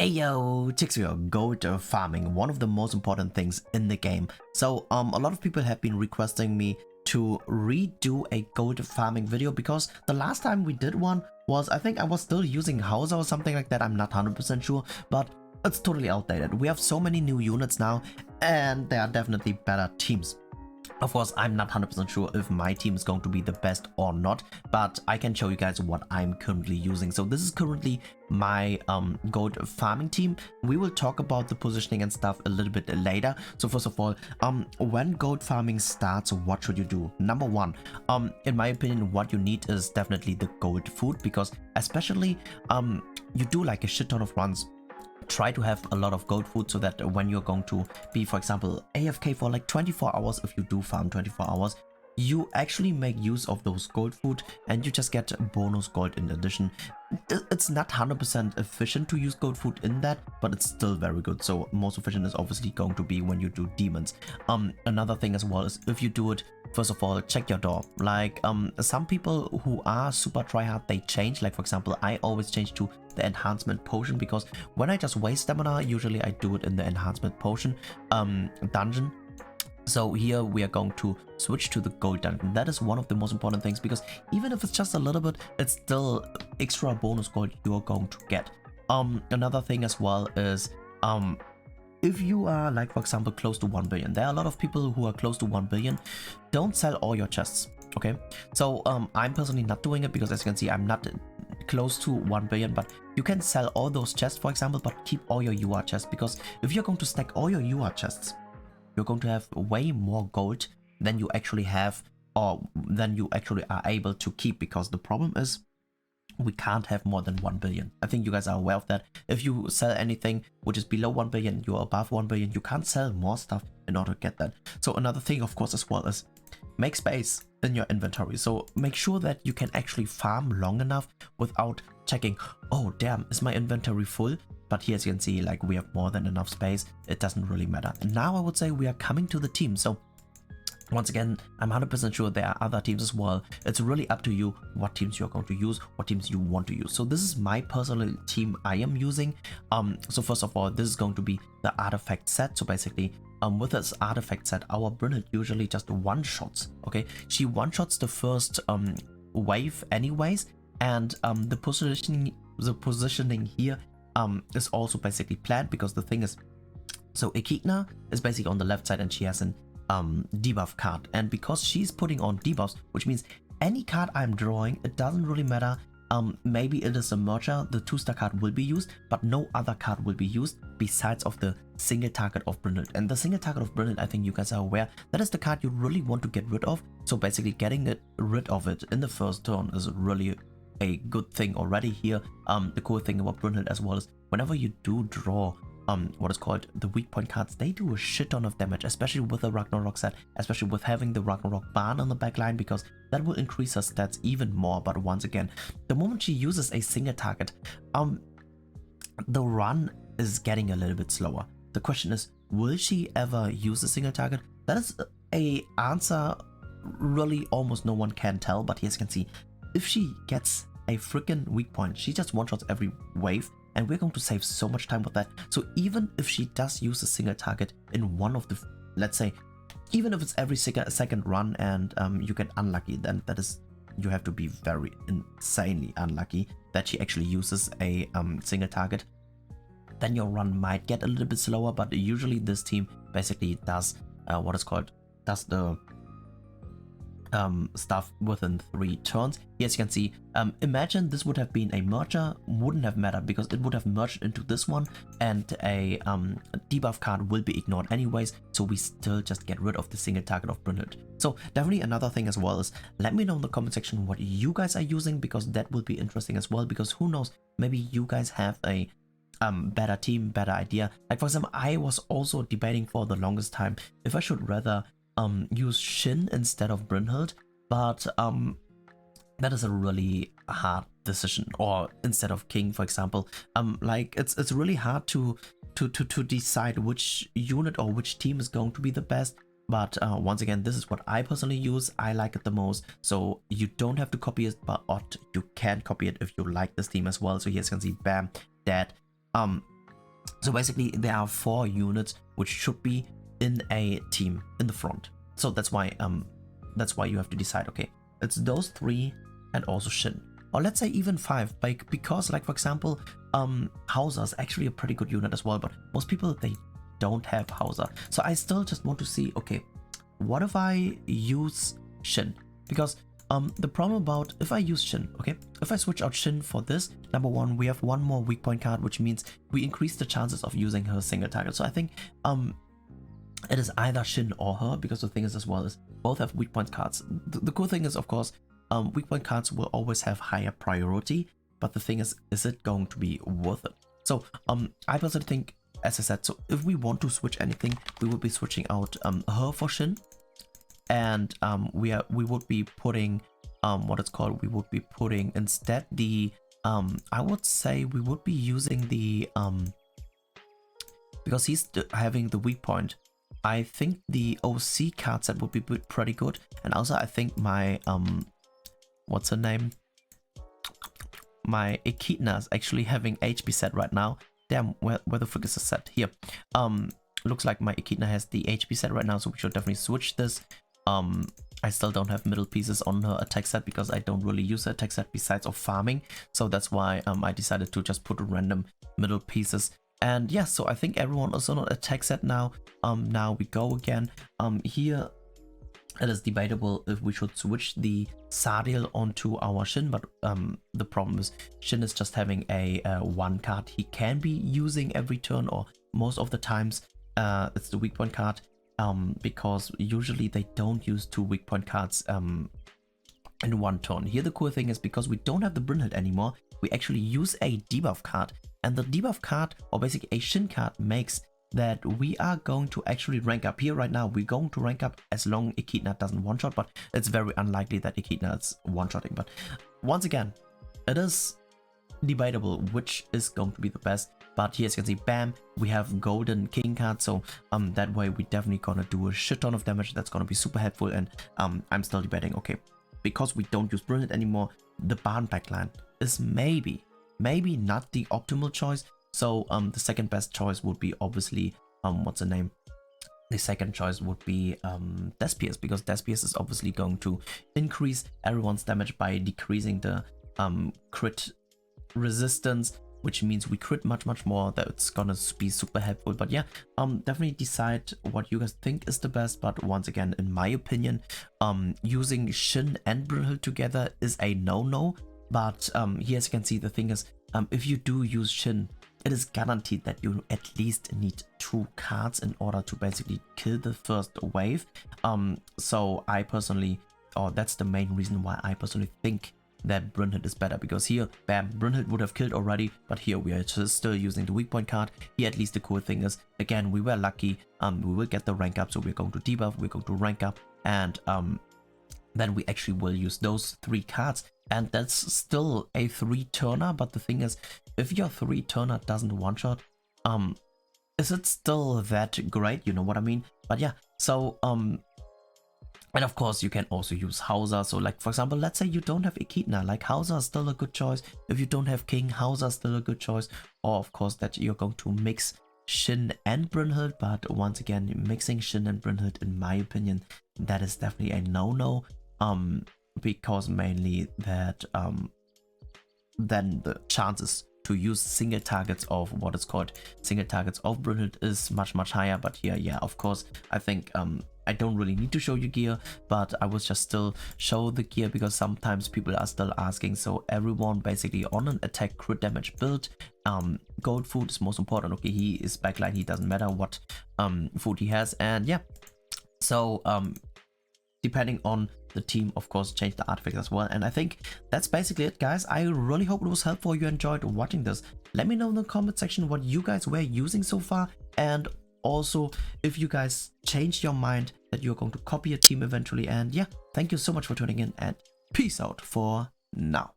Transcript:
Ayo, Chiksua, gold farming, one of the most important things in the game. So a lot of people have been requesting me to redo a gold farming video because the last time we did one was, I think I was still using Hauser or something like that, I'm not 100% sure, but it's totally outdated. We have so many new units now and there are definitely better teams. Of course, I'm not 100% sure if my team is going to be the best or not, but I can show you guys what I'm currently using. So this is currently my gold farming team. We will talk about the positioning and stuff a little bit later. So first of all, when gold farming starts, what should you do? Number one, in my opinion, what you need is definitely the gold food, because especially you do like a shit ton of runs. Try to have a lot of gold food so that when you're going to be, for example, AFK for like 24 hours, if you do farm 24 hours, you actually make use of those gold food and you just get bonus gold in addition. It's not 100% efficient to use gold food in that, but it's still very good. So most efficient is obviously going to be when you do demons. Another thing as well is if you do it, first of all, check your door. Like some people who are super tryhard, they change. Like for example, I always change to the enhancement potion, because when I just waste stamina, usually I do it in the enhancement potion dungeon. So here we are going to switch to the gold dungeon. That is one of the most important things, because even if it's just a little bit, it's still extra bonus gold you're going to get. Another thing as well is if you are, like for example, close to 1 billion, there are a lot of people who are close to 1 billion. Don't sell all your chests, okay? So I'm personally not doing it because, as you can see, I'm not close to 1 billion, but you can sell all those chests, for example, but keep all your UR chests, because if you're going to stack all your UR chests, you're going to have way more gold than you actually have, or than you actually are able to keep, because the problem is we can't have more than 1 billion. I think you guys are aware of that. If you sell anything which is below 1 billion, you're above 1 billion, you can't sell more stuff in order to get that. So another thing, of course, as well, is make space in your inventory. So make sure that you can actually farm long enough without checking, oh damn, is my inventory full? But here, as you can see, like we have more than enough space. It doesn't really matter. And now I would say we are coming to the team. So once again, I'm 100% sure there are other teams as well. It's really up to you what teams you're going to use, what teams you want to use. So this is my personal team I am using. So first of all, this is going to be the artifact set. So basically, with this artifact set, our Brunhilde usually just one-shots, okay? She one-shots the first wave anyways, and the positioning here is also basically planned, because the thing is, so Ekigna is basically on the left side and she has an debuff card, and because she's putting on debuffs, which means any card I'm drawing, it doesn't really matter. Maybe it is a merger, the 2-star card will be used, but no other card will be used besides of the single target of Brunhilde. And the single target of Brunhilde, I think you guys are aware, that is the card you really want to get rid of. So basically getting rid of it in the first turn is really a good thing already here. The cool thing about Brunhilde as well is whenever you do draw what is called the weak point cards, they do a shit ton of damage, especially with the Ragnarok set, especially with having the Ragnarok barn on the backline, because that will increase her stats even more. But once again, the moment she uses a single target, the run is getting a little bit slower. The question is, will she ever use a single target? That is a answer really almost no one can tell, but as you can see, if she gets a freaking weak point, she just one-shots every wave, and we're going to save so much time with that. So even if she does use a single target in one of the, let's say, even if it's every second run and you get unlucky, then that is, you have to be very insanely unlucky that she actually uses a single target. Then your run might get a little bit slower, but usually this team basically does what is called, does the stuff within 3 turns. Here, as you can see, imagine this would have been a merger, wouldn't have mattered because it would have merged into this one, and a debuff card will be ignored anyways, so we still just get rid of the single target of Brunhilde. So definitely another thing as well is, let me know in the comment section what you guys are using, because that will be interesting as well, because who knows, maybe you guys have a better team, better idea. Like for example, I was also debating for the longest time if I should rather use Shin instead of Brunhilde, but that is a really hard decision, or instead of King, for example. Like it's really hard to decide which unit or which team is going to be the best. But once again, this is what I personally use. I like it the most. So you don't have to copy it, but you can copy it if you like this team as well. So here you can see, bam, that So basically there are 4 units which should be in a team in the front. So that's why you have to decide, okay, it's those 3 and also Shin. Or let's say even 5, like, because like for example, Hauser is actually a pretty good unit as well, but most people, they don't have Hauser. So I still just want to see, okay, what if I use Shin? Because the problem about if I use Shin, okay, if I switch out Shin for this, number 1, we have 1 more weak point card, which means we increase the chances of using her single target. So I think it is either Shin or her, because the thing is as well is both have weak point cards. The cool thing is, of course, weak point cards will always have higher priority, but the thing is it going to be worth it? So I personally think, as I said, so if we want to switch anything, we would be switching out her for Shin, and we would be putting we would be putting instead the I would say we would be using the because he's having the weak point, I think the OC card set would be pretty good. And also I think my what's her name, my Echidna is actually having HP set right now. Damn, where the frick is the set? Here. Looks like my Echidna has the HP set right now, so we should definitely switch this. I still don't have middle pieces on her attack set because I don't really use her attack set besides of farming. So that's why I decided to just put random middle pieces. And yeah, so I think everyone is on an attack set now. Now we go again. Here it is debatable if we should switch the Sadiel onto our Shin, but the problem is Shin is just having a 1 card he can be using every turn, or most of the times it's the weak point card, because usually they don't use 2 weak point cards in 1 turn. Here the cool thing is, because we don't have the Brynhild anymore, we actually use a debuff card, and the debuff card, or basically a Shin card, makes that we are going to actually rank up. Here right now we're going to rank up as long Echidna doesn't one-shot, but it's very unlikely that Echidna is one-shotting. But once again, it is debatable which is going to be the best. But here as you can see, bam, we have golden king card, so that way we definitely gonna do a shit ton of damage. That's gonna be super helpful. And I'm still debating, okay, because we don't use Brilliant anymore, the Barn backline is maybe not the optimal choice. So the second best choice would be obviously what's the name? The second choice would be Despiers, because Despiers is obviously going to increase everyone's damage by decreasing the crit resistance, which means we crit much more. That's gonna be super helpful. But yeah, definitely decide what you guys think is the best. But once again, in my opinion, using Shin and Brynhild together is a no-no. But here as you can see, the thing is, if you do use Shin, it is guaranteed that you at least need 2 cards in order to basically kill the first wave. So I personally, or that's the main reason why I personally think that Brynhild is better, because here, bam, Brynhild would have killed already, but here we are still using the weak point card. Here at least the cool thing is, again, we were lucky, we will get the rank up, so we're going to debuff, we're going to rank up, and then we actually will use those 3 cards. And that's still a 3-turner, but the thing is, if your 3-turner doesn't one-shot, is it still that great? You know what I mean? But yeah, so and of course you can also use Hauser. So like, for example, let's say you don't have Echidna, like Hauser is still a good choice. If you don't have King, Hauser is still a good choice. Or of course that you're going to mix Shin and Brynhild, but once again, mixing Shin and Brynhild, in my opinion, that is definitely a no-no. Because mainly that then the chances to use single targets of what is called single targets of Brynhild is much higher. But here, yeah, of course, I think I don't really need to show you gear, but I will just still show the gear because sometimes people are still asking. So everyone basically on an attack crit damage build, gold food is most important. Okay, he is backline, he doesn't matter what food he has. And yeah, so depending on the team, of course, change the artifacts as well. And I think that's basically it, guys. I really hope it was helpful, you enjoyed watching this. Let me know in the comment section what you guys were using so far, and also if you guys changed your mind that you're going to copy a team eventually. And yeah, thank you so much for tuning in, and peace out for now.